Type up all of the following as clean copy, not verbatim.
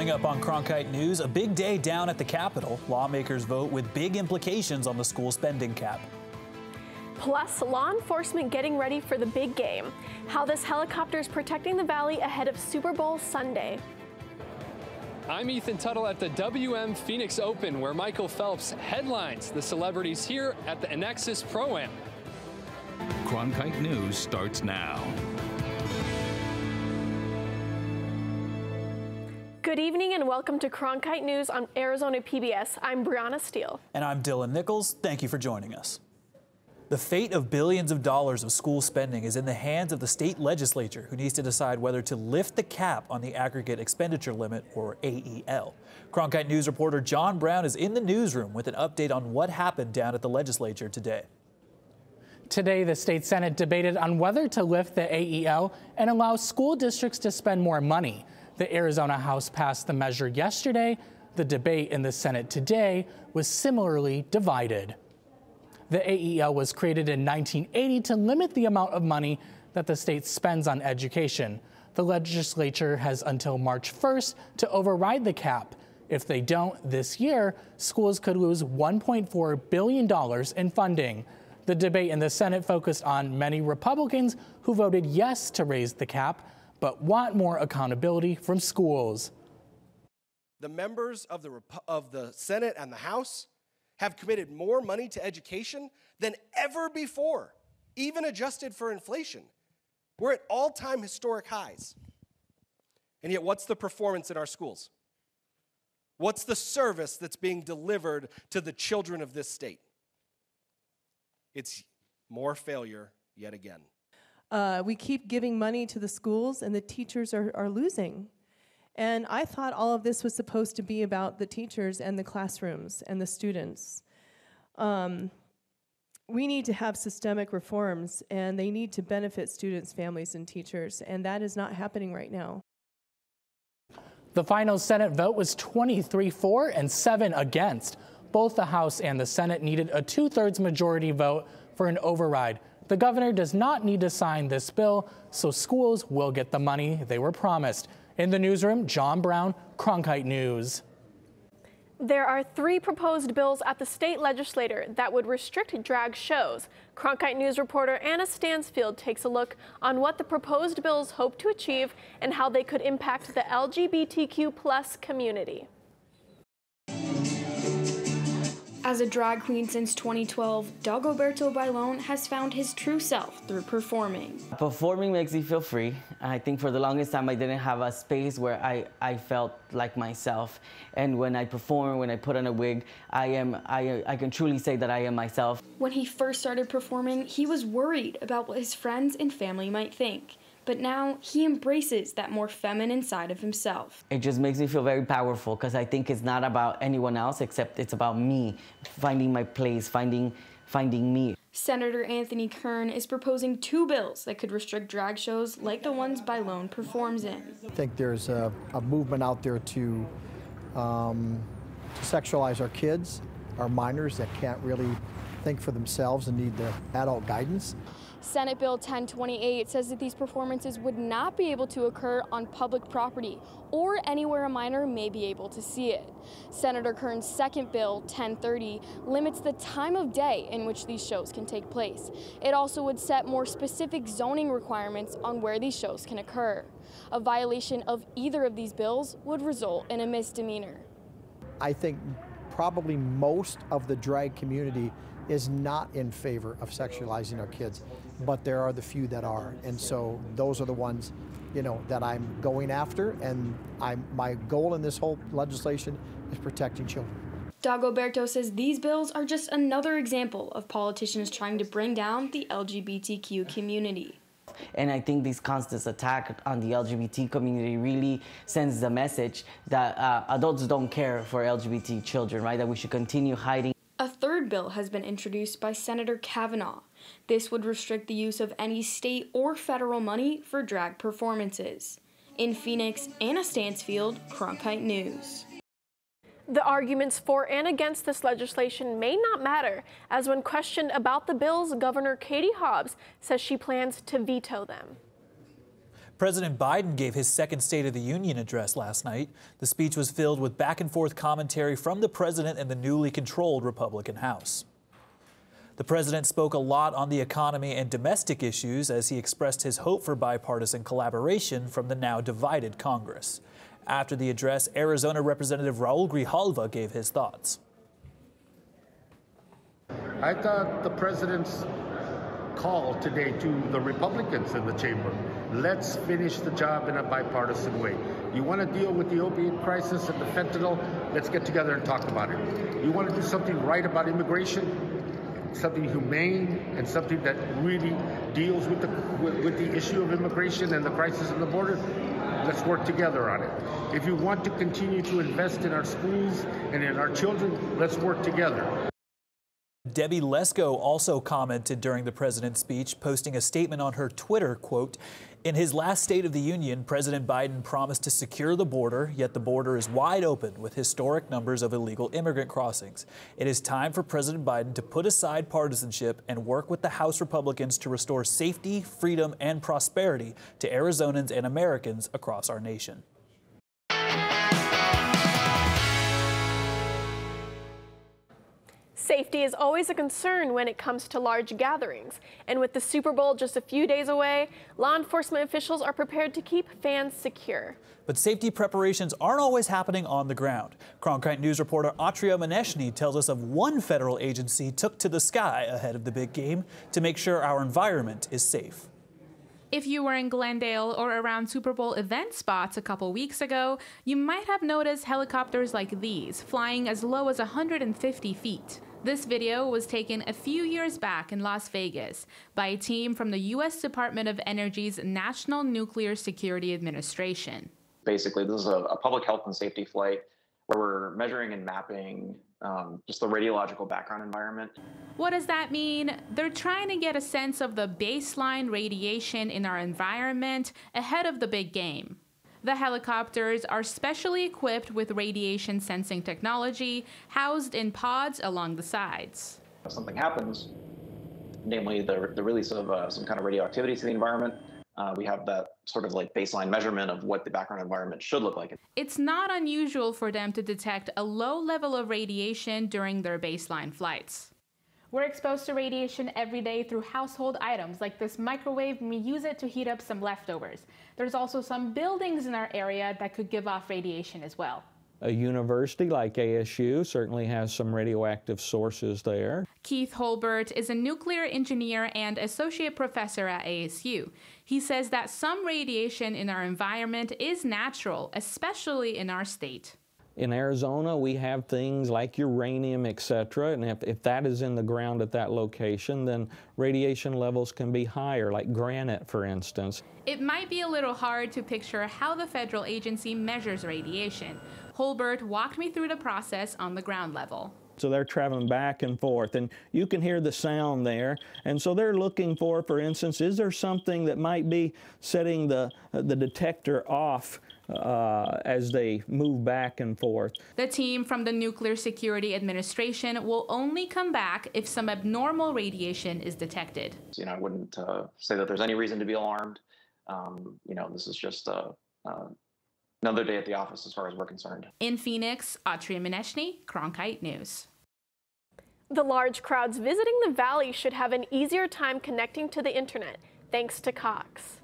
Coming up on Cronkite News, a big day down at the Capitol. Lawmakers vote with big implications on the school spending cap. Plus, law enforcement getting ready for the big game. How this helicopter is protecting the valley ahead of Super Bowl Sunday. I'm Ethan Tuttle at the WM Phoenix Open, where Michael Phelps headlines the celebrities here at the Annexus Pro-Am. Cronkite News starts now. Good evening and welcome to Cronkite News on Arizona PBS. I'm Brianna Steele. And I'm Dylan Nichols. Thank you for joining us. The fate of billions of dollars of school spending is in the hands of the state legislature, who needs to decide whether to lift the cap on the aggregate expenditure limit, or AEL. Cronkite News reporter John Brown is in the newsroom with an update on what happened down at the legislature today. Today, the state Senate debated on whether to lift the AEL and allow school districts to spend more money. The Arizona House passed the measure yesterday. The debate in the Senate today was similarly divided. The AEL was created in 1980 to limit the amount of money that the state spends on education. The legislature has until March 1st to override the cap. If they don't this year, schools could lose $1.4 billion in funding. The debate in the Senate focused on many Republicans who voted yes to raise the cap, but want more accountability from schools. The members of the Senate and the House have committed more money to education than ever before, even adjusted for inflation. We're at all-time historic highs. And yet, what's the performance in our schools? What's the service that's being delivered to the children of this state? It's more failure yet again. We keep giving money to the schools and the teachers are losing. And I thought all of this was supposed to be about the teachers and the classrooms and the students. We need to have systemic reforms, and they need to benefit students, families, and teachers, and that is not happening right now. The final Senate vote was 23 for and 7 against. Both the House and the Senate needed a 2/3 majority vote for an override. The governor does not need to sign this bill, so schools will get the money they were promised. In the newsroom, John Brown, Cronkite News. There are 3 proposed bills at the state legislature that would restrict drag shows. Cronkite News reporter Anna Stansfield takes a look on what the proposed bills hope to achieve and how they could impact the LGBTQ+ community. As a drag queen since 2012, Dagoberto Bailon has found his true self through performing. Performing makes me feel free. I think for the longest time I didn't have a space where I felt like myself. And when I perform, when I put on a wig, I can truly say that I am myself. When he first started performing, he was worried about what his friends and family might think. But now he embraces that more feminine side of himself. It just makes me feel very powerful because I think it's not about anyone else except it's about me, finding my place, finding me. Senator Anthony Kern is proposing 2 bills that could restrict drag shows like the ones Bailon performs in. I think there's a movement out there to sexualize our kids, our minors that can't really think for themselves and need the adult guidance. Senate Bill 1028 says that these performances would not be able to occur on public property or anywhere a minor may be able to see it. Senator Kern's second bill, 1030, limits the time of day in which these shows can take place. It also would set more specific zoning requirements on where these shows can occur. A violation of either of these bills would result in a misdemeanor. I think probably most of the drag community is not in favor of sexualizing our kids, but there are the few that are, and so those are the ones, that I'm going after, and my goal in this whole legislation is protecting children. Dagoberto says these bills are just another example of politicians trying to bring down the LGBTQ community. And I think this constant attack on the LGBT community really sends the message that adults don't care for LGBT children, right? That we should continue hiding. A third bill has been introduced by Senator Kavanaugh. This would restrict the use of any state or federal money for drag performances. In Phoenix, Anna Stansfield, Cronkite News. The arguments for and against this legislation may not matter, as when questioned about the bills, Governor Katie Hobbs says she plans to veto them. President Biden gave his second State of the Union address last night. The speech was filled with back-and-forth commentary from the president and the newly controlled Republican House. The president spoke a lot on the economy and domestic issues as he expressed his hope for bipartisan collaboration from the now divided Congress. After the address, Arizona Representative Raul Grijalva gave his thoughts. I thought the president's call today to the Republicans in the chamber, let's finish the job in a bipartisan way. You want to deal with the opiate crisis and the fentanyl, let's get together and talk about it. You want to do something right about immigration, something humane and something that really deals with the issue of immigration and the crisis on the border, let's work together on it. If you want to continue to invest in our schools and in our children, let's work together. Debbie Lesko also commented during the president's speech, posting a statement on her Twitter, quote, "In his last State of the Union, President Biden promised to secure the border, yet the border is wide open with historic numbers of illegal immigrant crossings. It is time for President Biden to put aside partisanship and work with the House Republicans to restore safety, freedom, and prosperity to Arizonans and Americans across our nation." Safety is always a concern when it comes to large gatherings, and with the Super Bowl just a few days away, law enforcement officials are prepared to keep fans secure. But safety preparations aren't always happening on the ground. Cronkite News reporter Atria Maneshny tells us of one federal agency took to the sky ahead of the big game to make sure our environment is safe. If you were in Glendale or around Super Bowl event spots a couple weeks ago, you might have noticed helicopters like these flying as low as 150 feet. This video was taken a few years back in Las Vegas by a team from the U.S. Department of Energy's National Nuclear Security Administration. Basically, this is a public health and safety flight where we're measuring and mapping just the radiological background environment. What does that mean? They're trying to get a sense of the baseline radiation in our environment ahead of the big game. The helicopters are specially equipped with radiation sensing technology housed in pods along the sides. If something happens, namely the release of some kind of radioactivity to the environment, we have that sort of like baseline measurement of what the background environment should look like. It's not unusual for them to detect a low level of radiation during their baseline flights. We're exposed to radiation every day through household items like this microwave, and we use it to heat up some leftovers. There's also some buildings in our area that could give off radiation as well. A university like ASU certainly has some radioactive sources there. Keith Holbert is a nuclear engineer and associate professor at ASU. He says that some radiation in our environment is natural, especially in our state. In Arizona, we have things like uranium, etc., and if that is in the ground at that location, then radiation levels can be higher, like granite, for instance. It might be a little hard to picture how the federal agency measures radiation. Holbert walked me through the process on the ground level. So they're traveling back and forth, and you can hear the sound there. And so they're looking for instance, is there something that might be setting the detector off as they move back and forth? The team from the Nuclear Security Administration will only come back if some abnormal radiation is detected. You know, I wouldn't say that there's any reason to be alarmed. You know, this is just another day at the office as far as we're concerned. In Phoenix, Atria Maneshny, Cronkite News. The large crowds visiting the valley should have an easier time connecting to the internet, thanks to Cox.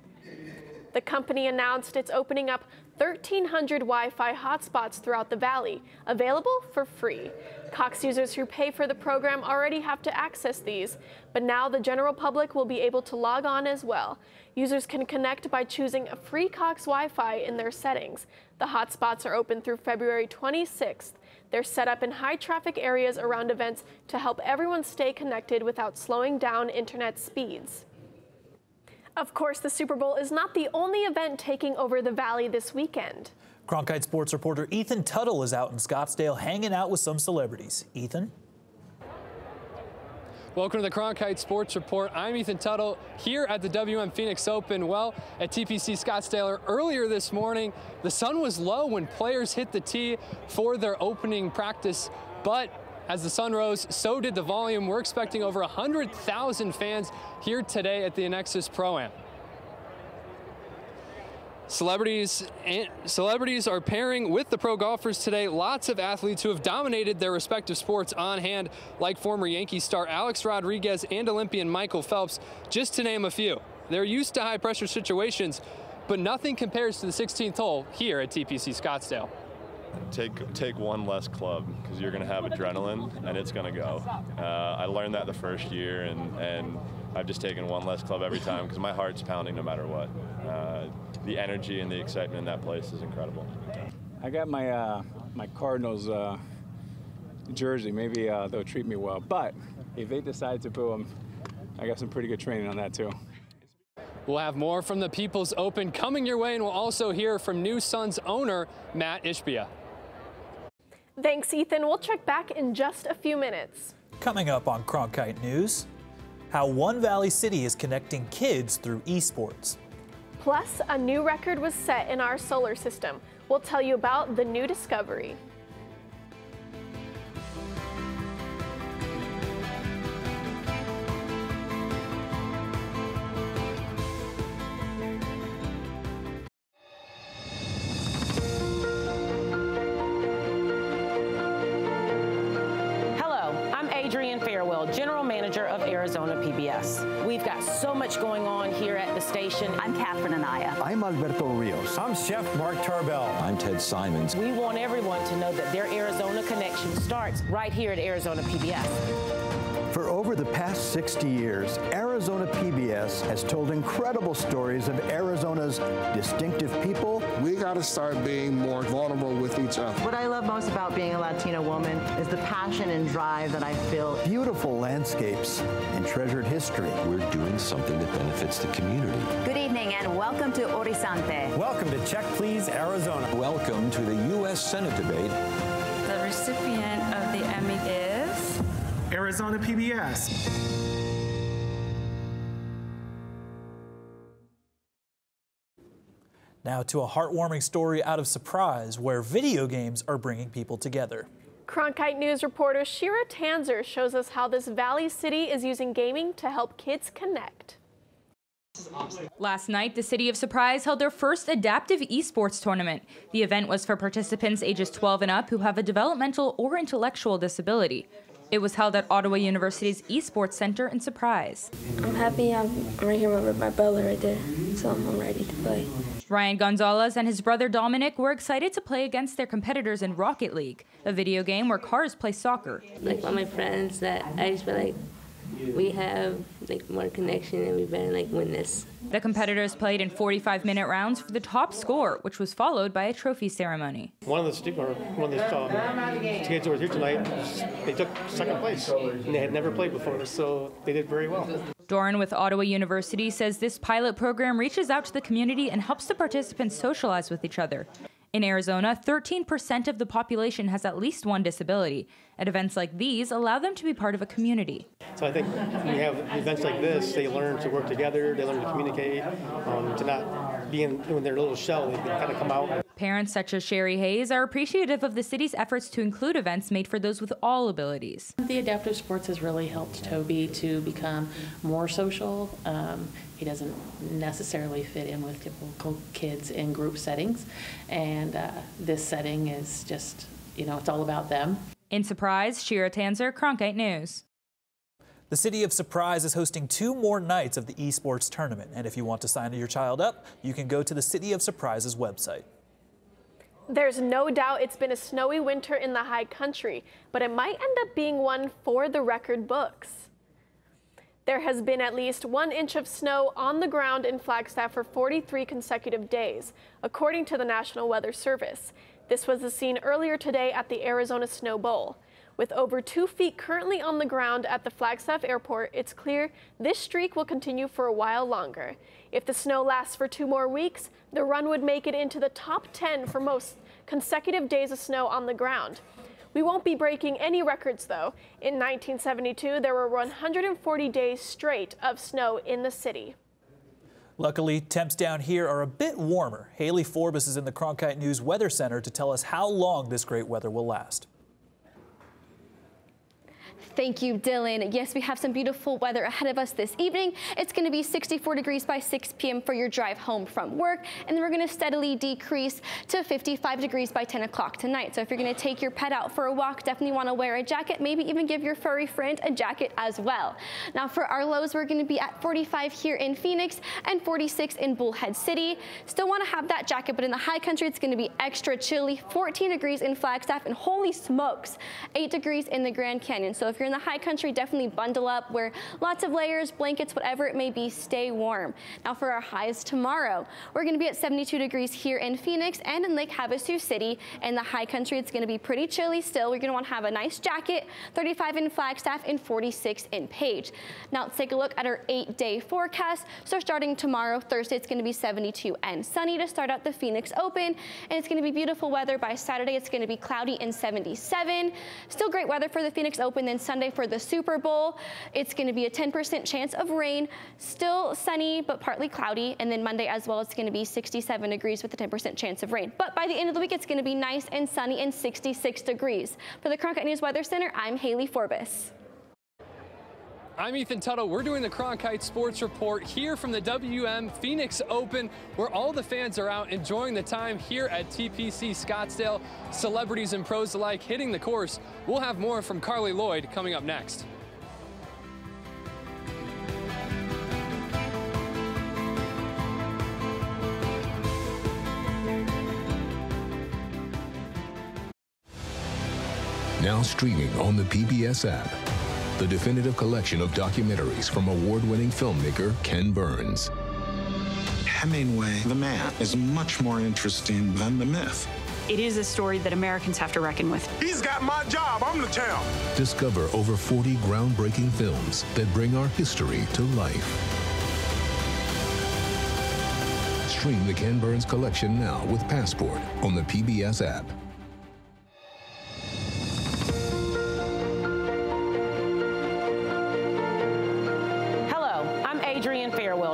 The company announced it's opening up 1,300 Wi-Fi hotspots throughout the valley, available for free. Cox users who pay for the program already have to access these, but now the general public will be able to log on as well. Users can connect by choosing a free Cox Wi-Fi in their settings. The hotspots are open through February 26th. They're set up in high-traffic areas around events to help everyone stay connected without slowing down internet speeds. Of course, the Super Bowl is not the only event taking over the valley this weekend. Cronkite sports reporter Ethan Tuttle is out in Scottsdale hanging out with some celebrities. Ethan? Welcome to the Cronkite Sports Report. I'm Ethan Tuttle here at the WM Phoenix Open. Well, at TPC Scottsdale earlier this morning, the sun was low when players hit the tee for their opening practice, but as the sun rose, so did the volume. We're expecting over 100,000 fans here today at the Annexus Pro-Am. Celebrities are pairing with the pro golfers today. Lots of athletes who have dominated their respective sports on hand, like former Yankees star Alex Rodriguez and Olympian Michael Phelps, just to name a few. They're used to high-pressure situations, but nothing compares to the 16th hole here at TPC Scottsdale. Take one less club, because you're going to have adrenaline and it's going to go. I learned that the first year, and I've just taken one less club every time because my heart's pounding no matter what. The energy and the excitement in that place is incredible. I got my my Cardinals jersey. Maybe they'll treat me well. But if they decide to boo them, I got some pretty good training on that too. We'll have more from the People's Open coming your way, and we'll also hear from New Suns owner Matt Ishbia. Thanks, Ethan. We'll check back in just a few minutes. Coming up on Cronkite News, how One Valley City is connecting kids through esports. Plus, a new record was set in our solar system. We'll tell you about the new discovery. General Manager of Arizona PBS. We've got so much going on here at the station. I'm Catherine Anaya. I'm Alberto Rios. I'm Chef Mark Tarbell. I'm Ted Simons. We want everyone to know that their Arizona connection starts right here at Arizona PBS. For over the past 60 years, Arizona PBS has told incredible stories of Arizona's distinctive people. We got to start being more vulnerable with each other. What I love most about being a Latina woman is the passion and drive that I feel. Beautiful landscapes and treasured history. We're doing something that benefits the community. Good evening and welcome to Horizonte. Welcome to Check Please Arizona. Welcome to the U.S. Senate debate. The recipient of the Emmy is Arizona PBS. Now to a heartwarming story out of Surprise, where video games are bringing people together. Cronkite News reporter Shira Tanzer shows us how this Valley City is using gaming to help kids connect. Last night, the City of Surprise held their first adaptive esports tournament. The event was for participants ages 12 and up who have a developmental or intellectual disability. It was held at Ottawa University's Esports Center in Surprise. I'm happy I'm right here with my brother right there, so I'm ready to play. Ryan Gonzalez and his brother Dominic were excited to play against their competitors in Rocket League, a video game where cars play soccer. Like all my friends that I just feel like we have like more connection and we better like win this. The competitors played in 45-minute rounds for the top score, which was followed by a trophy ceremony. One of the kids who were here tonight, they took second place, and they had never played before, so they did very well. Doran with Ottawa University says this pilot program reaches out to the community and helps the participants socialize with each other. In Arizona, 13% of the population has at least one disability, and events like these allow them to be part of a community. So I think when you have events like this, they learn to work together, they learn to communicate, to not be in their little shell, they can kind of come out. Parents such as Sherry Hayes are appreciative of the city's efforts to include events made for those with all abilities. The adaptive sports has really helped Toby to become more social. He doesn't necessarily fit in with typical kids in group settings, and this setting is just, it's all about them. In Surprise, Shira Tanzer, Cronkite News. The City of Surprise is hosting 2 more nights of the esports tournament, and if you want to sign your child up, you can go to the City of Surprise's website. There's no doubt it's been a snowy winter in the high country, but it might end up being one for the record books. There has been at least 1 inch of snow on the ground in Flagstaff for 43 consecutive days, according to the National Weather Service. This was the scene earlier today at the Arizona Snow Bowl. With over 2 feet currently on the ground at the Flagstaff Airport, it's clear this streak will continue for a while longer. If the snow lasts for 2 more weeks, the run would make it into the top 10 for most consecutive days of snow on the ground. We won't be breaking any records, though. In 1972, there were 140 days straight of snow in the city. Luckily, temps down here are a bit warmer. Haley Forbes is in the Cronkite News Weather Center to tell us how long this great weather will last. Thank you, Dylan. Yes, we have some beautiful weather ahead of us this evening. It's going to be 64 degrees by 6 p.m. for your drive home from work, and then we're going to steadily decrease to 55 degrees by 10 o'clock tonight. So if you're going to take your pet out for a walk, definitely want to wear a jacket, maybe even give your furry friend a jacket as well. Now for our lows, we're going to be at 45 here in Phoenix and 46 in Bullhead City. Still want to have that jacket, but in the high country, it's going to be extra chilly. 14 degrees in Flagstaff, and holy smokes, 8 degrees in the Grand Canyon. So if you're in the high country, definitely bundle up, wear lots of layers, blankets, whatever it may be, stay warm. Now for our highs tomorrow, we're going to be at 72 degrees here in Phoenix and in Lake Havasu City. In the high country, it's going to be pretty chilly still. We're going to want to have a nice jacket, 35 in Flagstaff and 46 in Page. Now let's take a look at our 8-day forecast. So starting tomorrow, Thursday, it's going to be 72 and sunny to start out the Phoenix Open, and it's going to be beautiful weather. By Saturday, it's going to be cloudy and 77. Still great weather for the Phoenix Open. Then Sunday for the Super Bowl, it's going to be a 10% chance of rain, still sunny but partly cloudy, and then Monday as well, it's going to be 67 degrees with a 10% chance of rain. But by the end of the week, it's going to be nice and sunny and 66 degrees. For the Cronkite News Weather Center, I'm Haley Forbes. I'm Ethan Tuttle. We're doing the Cronkite Sports Report here from the WM Phoenix Open, where all the fans are out enjoying the time here at TPC Scottsdale. Celebrities and pros alike hitting the course. We'll have more from Carly Lloyd coming up next. Now streaming on the PBS app, the definitive collection of documentaries from award-winning filmmaker Ken Burns. Hemingway, the man, is much more interesting than the myth. It is a story that Americans have to reckon with. He's got my job. I'm the champ. Discover over 40 groundbreaking films that bring our history to life. Stream the Ken Burns collection now with Passport on the PBS app.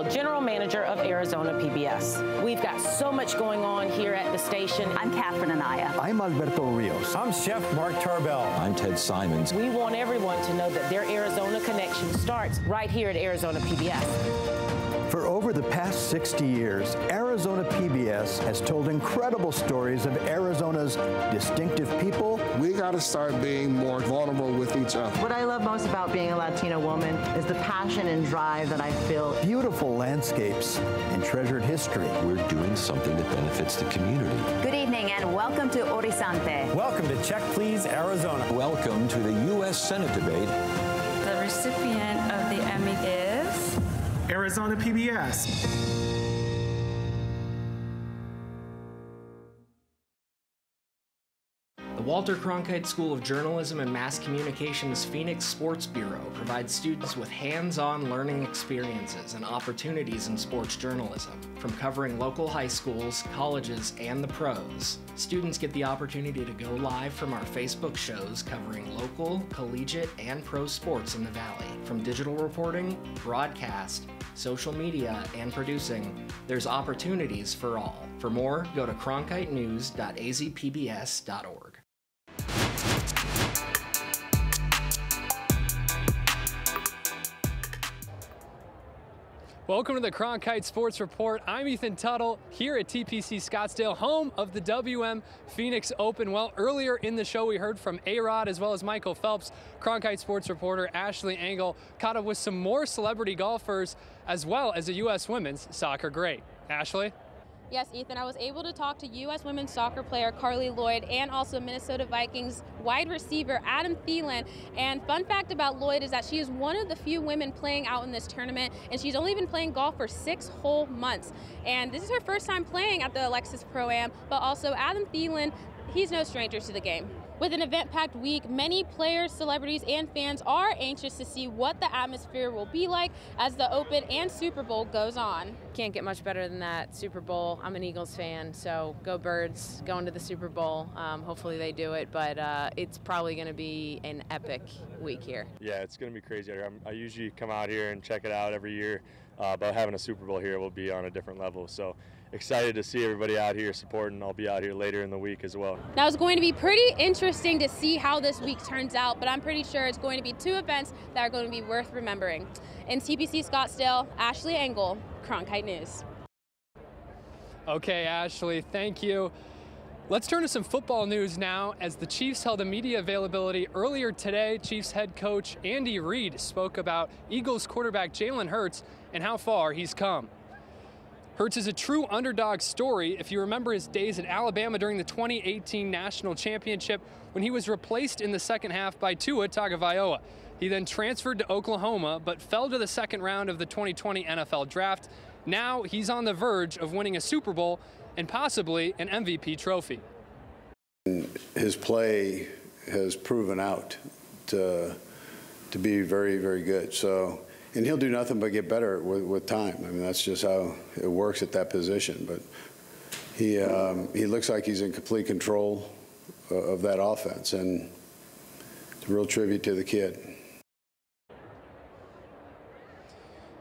General Manager of Arizona PBS. We've got so much going on here at the station. I'm Catherine Anaya. I'm Alberto Rios. I'm Chef Mark Tarbell. I'm Ted Simons. We want everyone to know that their Arizona connection starts right here at Arizona PBS. For over the past 60 years, Arizona PBS has told incredible stories of Arizona's distinctive people. We got to start being more vulnerable with each other. What I love most about being a Latina woman is the passion and drive that I feel. Beautiful landscapes and treasured history. We're doing something that benefits the community. Good evening and welcome to Horizonte. Welcome to Check Please, Arizona. Welcome to the U.S. Senate debate. The recipient of the Emmy is Arizona PBS. The Walter Cronkite School of Journalism and Mass Communication's Phoenix Sports Bureau provides students with hands-on learning experiences and opportunities in sports journalism. From covering local high schools, colleges, and the pros, students get the opportunity to go live from our Facebook shows covering local, collegiate, and pro sports in the Valley. From digital reporting, broadcast, social media, and producing, there's opportunities for all. For more, go to cronkitenews.azpbs.org. Welcome to the Cronkite Sports Report. I'm Ethan Tuttle here at TPC Scottsdale, home of the WM Phoenix Open. Well, earlier in the show, we heard from A-Rod as well as Michael Phelps. Cronkite Sports reporter Ashley Engel caught up with some more celebrity golfers as well as a U.S. women's soccer great. Ashley? Yes, Ethan, I was able to talk to U.S. women's soccer player Carly Lloyd and also Minnesota Vikings wide receiver Adam Thielen. And fun fact about Lloyd is that she is one of the few women playing out in this tournament, and she's only been playing golf for 6 whole months. And this is her first time playing at the Alexis Pro-Am, but also Adam Thielen, he's no stranger to the game. With an event-packed week, many players, celebrities, and fans are anxious to see what the atmosphere will be like as the Open and Super Bowl goes on. Can't get much better than that. Super Bowl, I'm an Eagles fan, so go Birds, going to the Super Bowl. Hopefully they do it, but it's probably going to be an epic week here. Yeah, it's going to be crazy. I usually come out here and check it out every year. but having a Super Bowl here will be on a different level. So excited to see everybody out here supporting. I'll be out here later in the week as well. Now, it's going to be pretty interesting to see how this week turns out, but I'm pretty sure it's going to be 2 events that are going to be worth remembering. In TPC Scottsdale, Ashley Engel, Cronkite News. Okay, Ashley, thank you. Let's turn to some football news now, as the Chiefs held a media availability earlier today. Chiefs head coach Andy Reid spoke about Eagles quarterback Jalen Hurts and how far he's come. Hurts is a true underdog story. If you remember his days at Alabama during the 2018 National Championship, when he was replaced in the second half by Tua Tagovailoa. He then transferred to Oklahoma, but fell to the second round of the 2020 NFL Draft. Now he's on the verge of winning a Super Bowl and possibly an MVP trophy. His play has proven out to be very, very good. So, and he'll do nothing but get better with time. I mean, that's just how it works at that position. But he looks like he's in complete control of that offense, and it's a real tribute to the kid.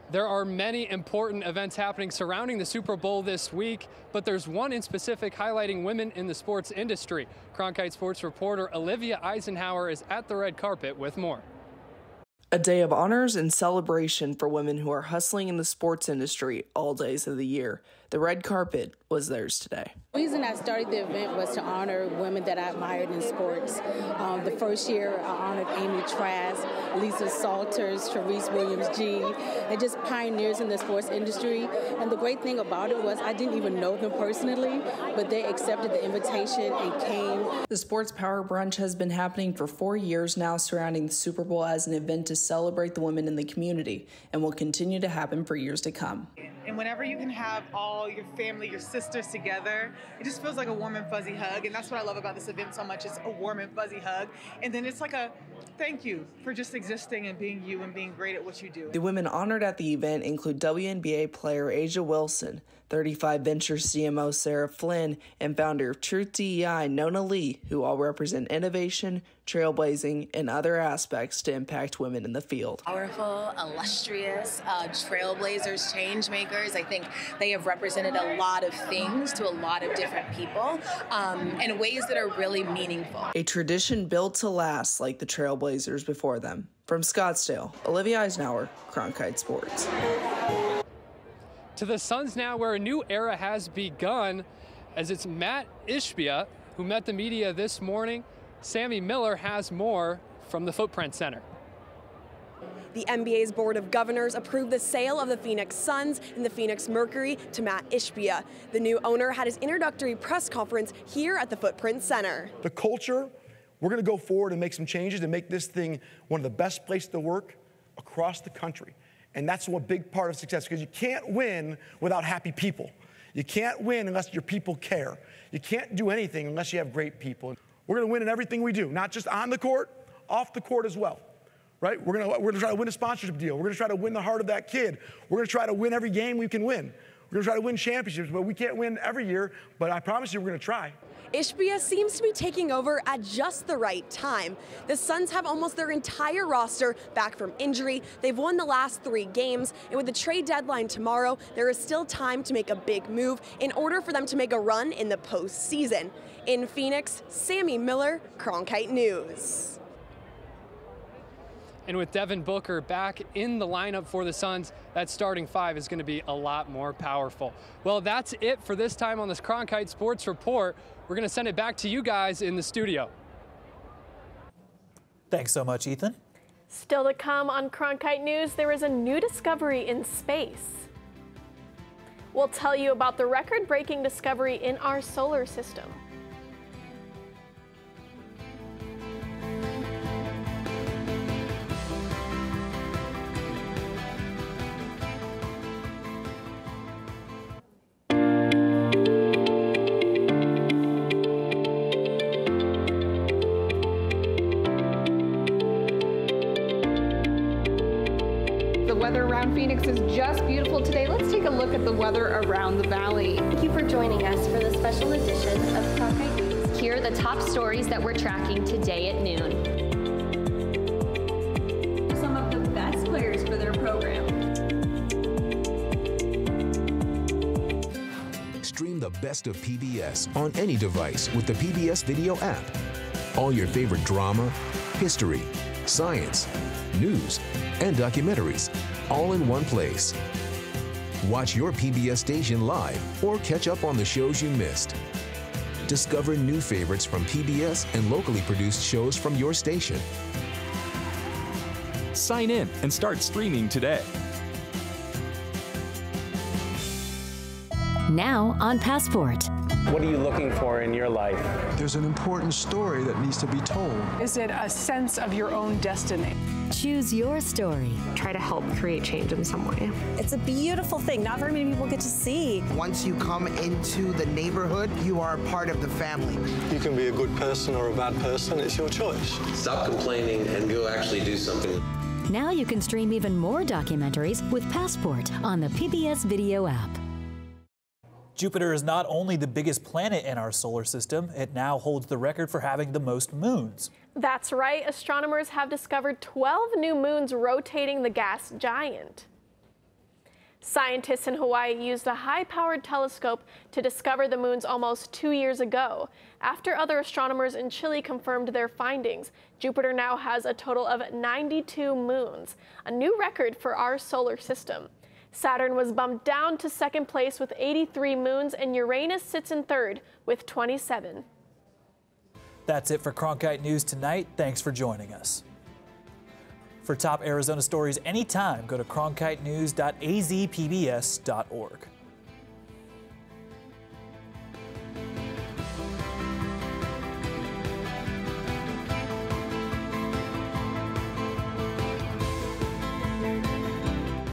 There are many important events happening surrounding the Super Bowl this week, but there's one in specific highlighting women in the sports industry. Cronkite sports reporter Olivia Eisenhower is at the red carpet with more. A day of honors and celebration for women who are hustling in the sports industry all days of the year. The red carpet was theirs today. The reason I started the event was to honor women that I admired in sports. The first year, I honored Amy Trask, Lisa Salters, Therese Williams-G. They're just pioneers in the sports industry. And the great thing about it was I didn't even know them personally, but they accepted the invitation and came. The Sports Power Brunch has been happening for 4 years now, surrounding the Super Bowl as an event to celebrate the women in the community, and will continue to happen for years to come. And whenever you can have all your family, your sisters together, it just feels like a warm and fuzzy hug. And that's what I love about this event so much. It's a warm and fuzzy hug. And then it's like a thank you for just existing and being you and being great at what you do. The women honored at the event include WNBA player Asia Wilson, 35 Ventures CMO Sarah Flynn, and founder of Truth DEI Nona Lee, who all represent innovation, trailblazing, and other aspects to impact women in the field. Powerful, illustrious, trailblazers, change makers. I think they have represented a lot of things to a lot of different people in ways that are really meaningful. A tradition built to last like the trailblazers before them. From Scottsdale, Olivia Eisenhower, Cronkite Sports. To the Suns now, where a new era has begun, as it's Matt Ishbia who met the media this morning. Sammy Miller has more from the Footprint Center. The NBA's Board of Governors approved the sale of the Phoenix Suns and the Phoenix Mercury to Matt Ishbia. The new owner had his introductory press conference here at the Footprint Center. The culture, we're going to go forward and make some changes and make this thing one of the best places to work across the country. And that's one big part of success, because you can't win without happy people. You can't win unless your people care. You can't do anything unless you have great people. We're going to win in everything we do, not just on the court, off the court as well, right? We're going to try to win a sponsorship deal. We're going to try to win the heart of that kid. We're going to try to win every game we can win. We're going to try to win championships, but we can't win every year, but I promise you we're going to try. Ishbia seems to be taking over at just the right time. The Suns have almost their entire roster back from injury. They've won the last 3 games, and with the trade deadline tomorrow, there is still time to make a big move in order for them to make a run in the postseason. In Phoenix, Sammy Miller, Cronkite News. And with Devin Booker back in the lineup for the Suns, that starting 5 is going to be a lot more powerful. Well, that's it for this time on this Cronkite Sports Report. We're going to send it back to you guys in the studio. Thanks so much, Ethan. Still to come on Cronkite News, there is a new discovery in space. We'll tell you about the record-breaking discovery in our solar system. Phoenix is just beautiful today. Let's take a look at the weather around the valley. Thank you for joining us for the special edition of Cronkite News. Here are the top stories that we're tracking today at noon. Some of the best players for their program. best of PBS on any device with the PBS Video app. All your favorite drama, history, science, news, and documentaries, all in one place. Watch your PBS station live or catch up on the shows you missed. Discover new favorites from PBS and locally produced shows from your station. Sign in and start streaming today. Now on Passport. What are you looking for in your life? There's an important story that needs to be told. Is it a sense of your own destiny? Choose your story. Try to help create change in some way. It's a beautiful thing. Not very many people get to see. Once you come into the neighborhood, you are a part of the family. You can be a good person or a bad person. It's your choice. Stop complaining and go actually do something. Now you can stream even more documentaries with Passport on the PBS Video app. Jupiter is not only the biggest planet in our solar system, it now holds the record for having the most moons. That's right. Astronomers have discovered 12 new moons rotating the gas giant. Scientists in Hawaii used a high-powered telescope to discover the moons almost 2 years ago. After other astronomers in Chile confirmed their findings, Jupiter now has a total of 92 moons, a new record for our solar system. Saturn was bumped down to second place with 83 moons, and Uranus sits in third with 27. That's it for Cronkite News tonight. Thanks for joining us. For top Arizona stories anytime, go to cronkitenews.azpbs.org.